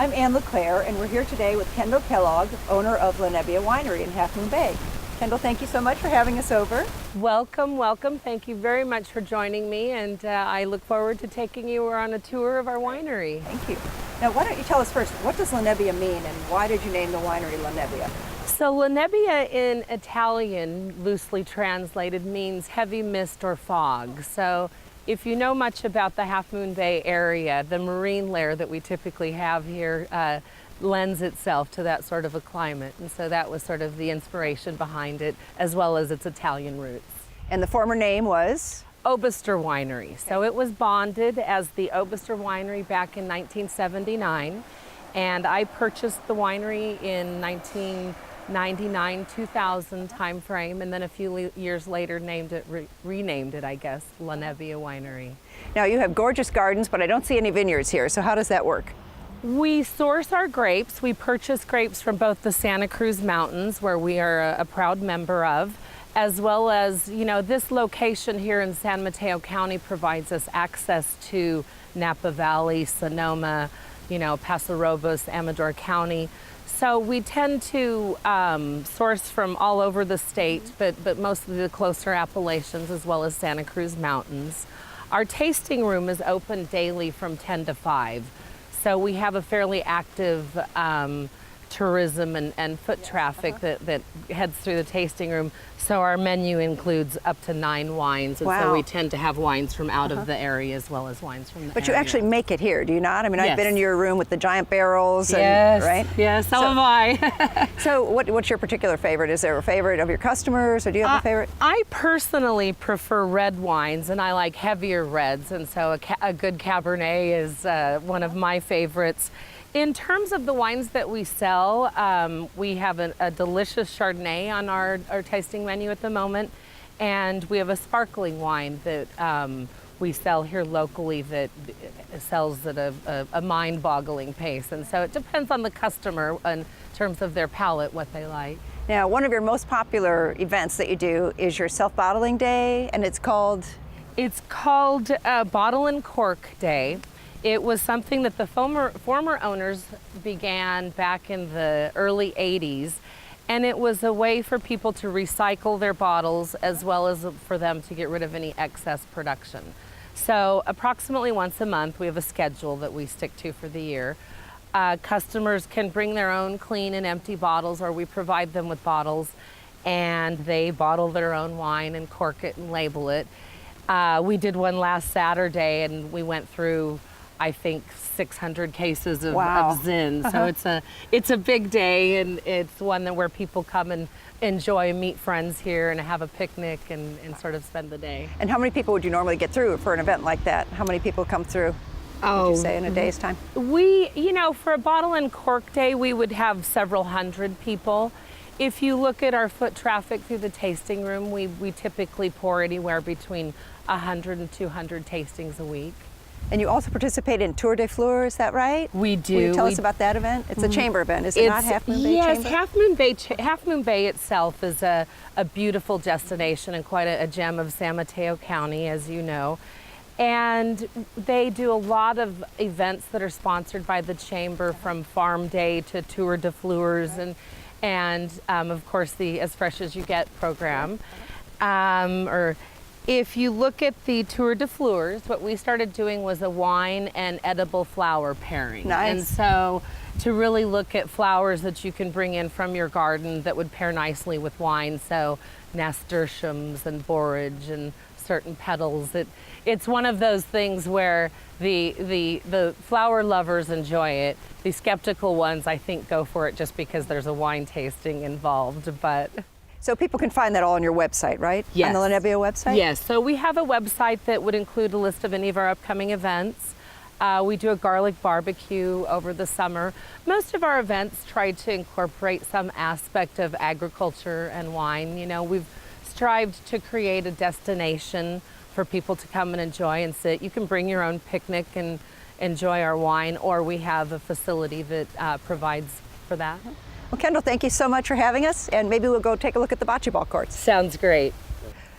I'm Ann LeClaire, and we're here today with Kendyl Kellogg, owner of Nebbia Winery in Half Moon Bay. Kendyl, thank you so much for having us over. Welcome, welcome. Thank you very much for joining me, and I look forward to taking you on a tour of our winery. Thank you. Now, why don't you tell us first, what does Nebbia mean, and why did you name the winery Nebbia? So Nebbia in Italian, loosely translated, means heavy mist or fog. So if you know much about the Half Moon Bay area, the marine layer that we typically have here lends itself to that sort of a climate. And so that was sort of the inspiration behind it, as well as its Italian roots. And the former name was? Obister Winery. So it was bonded as the Obister Winery back in 1979. And I purchased the winery in 1999-2000 time frame, and then a few years later renamed it, I guess, Nebbia Winery. Now you have gorgeous gardens, but I don't see any vineyards here, so how does that work? We source our grapes. We purchase grapes from both the Santa Cruz Mountains, where we are a proud member of, as well as, you know, this location here in San Mateo County provides us access to Napa Valley, Sonoma, you know, Paso Robles, Amador County. So we tend to source from all over the state, but mostly the closer Appalachians as well as Santa Cruz Mountains. Our tasting room is open daily from 10 to 5. So we have a fairly active tourism and foot traffic that heads through the tasting room. So our menu includes up to 9 wines, and so we tend to have wines from out of the area as well as wines from the area. But you actually make it here, do you not? I mean, Yes. I've been in your room with the giant barrels, Yes, right? yes, so have I. So what's your particular favorite? Is there a favorite of your customers, or do you have a favorite? I personally prefer red wines, and I like heavier reds, and so a good Cabernet is one of my favorites. In terms of the wines that we sell, we have a delicious Chardonnay on our tasting menu at the moment, and we have a sparkling wine that we sell here locally that sells at a mind-boggling pace. And so it depends on the customer in terms of their palate, what they like. Now, one of your most popular events that you do is your self-bottling day, and it's called? It's called Bottle and Cork Day. It was something that the former owners began back in the early 80s, and it was a way for people to recycle their bottles as well as for them to get rid of any excess production. So approximately once a month, we have a schedule that we stick to for the year. Customers can bring their own clean and empty bottles, or we provide them with bottles, and they bottle their own wine and cork it and label it. We did one last Saturday, and we went through, I think, 600 cases of Zin. So it's a big day, and it's one where people come and enjoy and meet friends here and have a picnic and sort of spend the day. And how many people would you normally get through for an event like that? How many people come through, would you say, in a day's time? We, you know, for a Bottle and Cork Day, we would have several hundred people. If you look at our foot traffic through the tasting room, we typically pour anywhere between 100 and 200 tastings a week. And you also participate in Tour de Fleur, is that right? We do. Will you tell us about that event? It's a chamber event, is it not? Half Moon Bay Yes, Chamber? Half Moon Bay itself is a beautiful destination and quite a gem of San Mateo County, as you know. And they do a lot of events that are sponsored by the chamber, from Farm Day to Tour de Fleurs, and of course the As Fresh as You Get program. If you look at the Tour de Fleurs, what we started doing was a wine and edible flower pairing. Nice. And so to really look at flowers that you can bring in from your garden that would pair nicely with wine, so nasturtiums and borage and certain petals. It's one of those things where the flower lovers enjoy it. The skeptical ones, I think, go for it just because there's a wine tasting involved, but... So people can find that all on your website, right? Yes. On the Nebbia website? Yes, so we have a website that would include a list of any of our upcoming events. We do a garlic barbecue over the summer. Most of our events try to incorporate some aspect of agriculture and wine. You know, we've strived to create a destination for people to come and enjoy and sit. You can bring your own picnic and enjoy our wine, or we have a facility that provides for that. Well, Kendyl, thank you so much for having us, and maybe we'll go take a look at the bocce ball courts. Sounds great.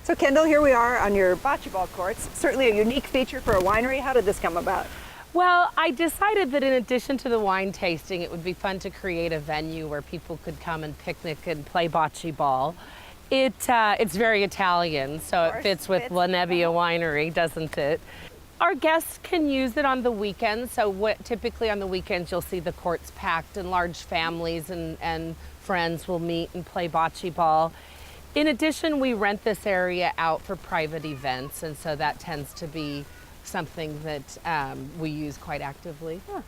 So Kendyl, here we are on your bocce ball courts. Certainly a unique feature for a winery. How did this come about? Well, I decided that in addition to the wine tasting, it would be fun to create a venue where people could come and picnic and play bocce ball. It's very Italian, so it fits with La Nebbia Winery, doesn't it? Our guests can use it on the weekends, so typically on the weekends you'll see the courts packed and large families and friends will meet and play bocce ball. In addition, we rent this area out for private events, and so that tends to be something that we use quite actively. Huh.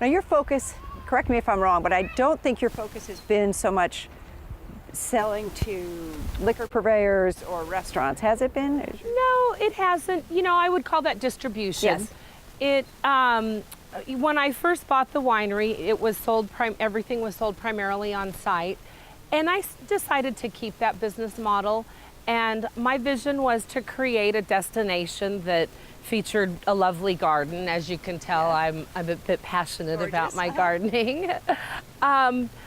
Now your focus, correct me if I'm wrong, but I don't think your focus has been so much selling to liquor purveyors or restaurants, has it been? No, it hasn't. You know, I would call that distribution. Yes. When I first bought the winery, it was sold. Everything was sold primarily on site, and I decided to keep that business model. And my vision was to create a destination that featured a lovely garden. As you can tell, I'm a bit passionate about my gardening.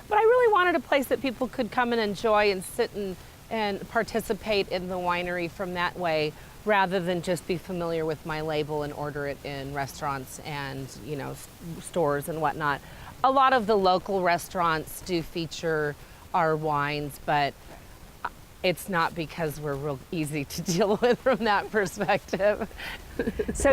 But I really wanted a place that people could come and enjoy and sit and participate in the winery from that way, rather than just be familiar with my label and order it in restaurants and, you know, stores and whatnot. A lot of the local restaurants do feature our wines, but it's not because we're real easy to deal with from that perspective. So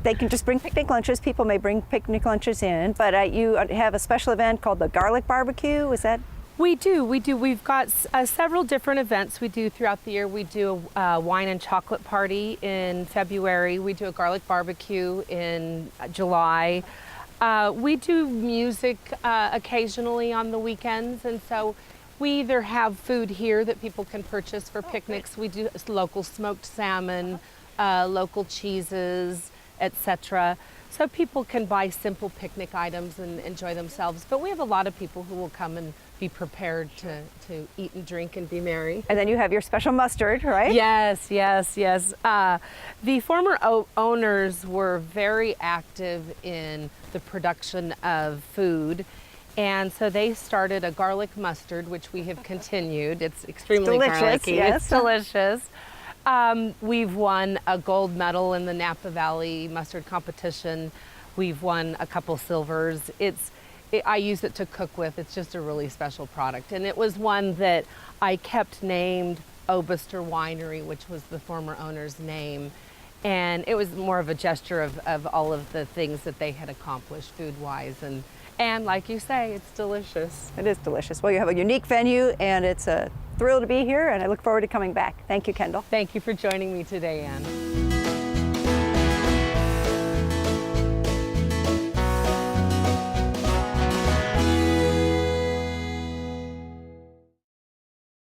they can just bring picnic lunches. People may bring picnic lunches in, but you have a special event called the Garlic Barbecue. Is that? We do. We've got several different events we do throughout the year. We do a wine and chocolate party in February. We do a garlic barbecue in July. We do music occasionally on the weekends, and so we either have food here that people can purchase for picnics. We do local smoked salmon, local cheeses, etc. So people can buy simple picnic items and enjoy themselves. But we have a lot of people who will come and be prepared to eat and drink and be merry. And then you have your special mustard, right? Yes. The former owners were very active in the production of food. And so they started a garlic mustard, which we have continued. It's extremely garlicky. Yes. It's delicious. We've won a gold medal in the Napa Valley mustard competition. We've won a couple silvers. I use it to cook with. It's just a really special product. And it was one that I kept named Obister Winery, which was the former owner's name. And it was more of a gesture of all of the things that they had accomplished food-wise. And like you say, it's delicious. It is delicious. Well, you have a unique venue, and it's a thrill to be here, and I look forward to coming back. Thank you, Kendyl. Thank you for joining me today, Anne.